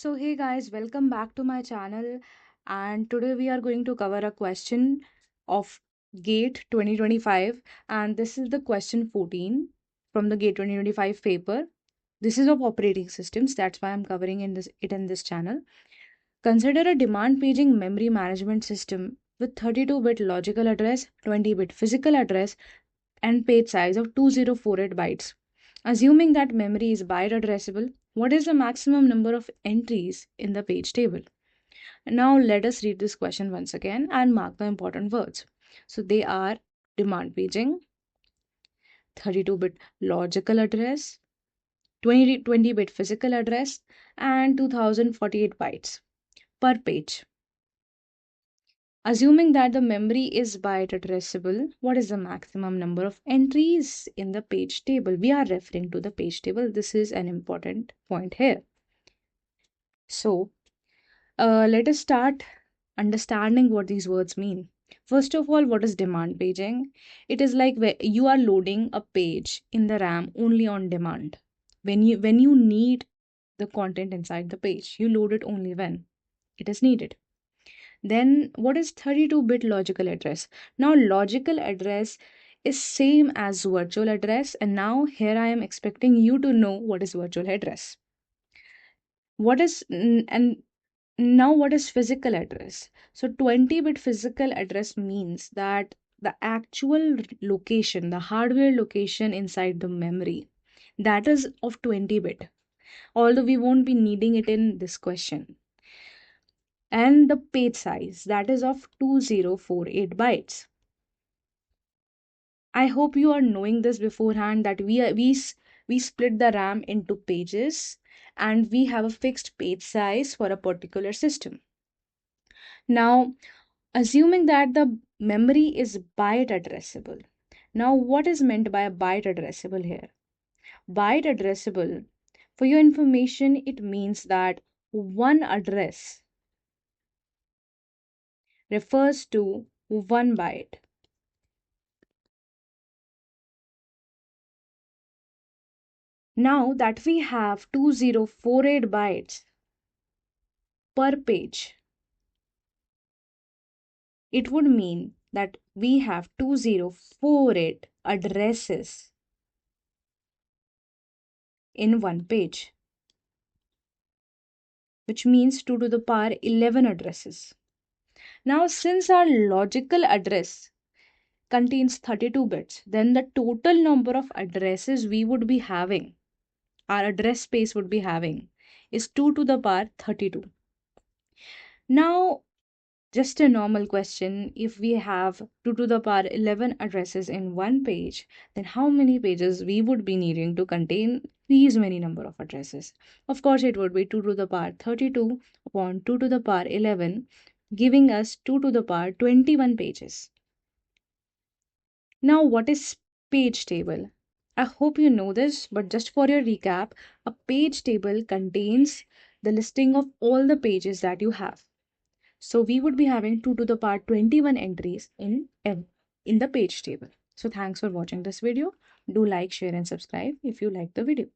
So hey guys, welcome back to my channel, and today we are going to cover a question of GATE 2025, and this is the question 14 from the GATE 2025 paper. This is of operating systems, that's why I'm covering it in this channel. Consider a demand paging memory management system with 32-bit logical address, 20-bit physical address, and page size of 2048 bytes. Assuming that memory is byte addressable, what is the maximum number of entries in the page table? Now let us read this question once again and mark the important words. So they are demand paging, 32-bit logical address, 20-bit physical address, and 2048 bytes per page. Assuming that the memory is byte addressable, what is the maximum number of entries in the page table? We are referring to the page table. This is an important point here. So, let us start understanding what these words mean. First of all, what is demand paging? It is like where you are loading a page in the RAM only on demand. When you need the content inside the page, you load it only when it is needed. Then what is 32-bit logical address? Now logical address is same as virtual address, and now here I am expecting you to know what is virtual address. And now what is physical address? So 20-bit physical address means that the actual location, the hardware location inside the memory, that is of 20-bit, although we won't be needing it in this question. And the page size, that is of 2048 bytes. I hope you are knowing this beforehand, that we split the RAM into pages and we have a fixed page size for a particular system. Now, assuming that the memory is byte addressable. Now, what is meant by a byte addressable here? Byte addressable, for your information, it means that one address refers to one byte. Now that we have 2048 bytes per page, it would mean that we have 2048 addresses in one page, which means 2 to the power 11 addresses. Now, since our logical address contains 32 bits, then the total number of addresses we would be having, our address space would be having, is 2 to the power 32. Now, just a normal question, if we have 2 to the power 11 addresses in one page, then how many pages we would be needing to contain these many number of addresses? Of course, it would be 2 to the power 32 upon 2 to the power 11, giving us 2 to the power 21 pages. Now, what is page table? I hope you know this, but just for your recap, a page table contains the listing of all the pages that you have. So we would be having 2 to the power 21 entries in the page table. So thanks for watching this video. Do like, share and subscribe if you like the video.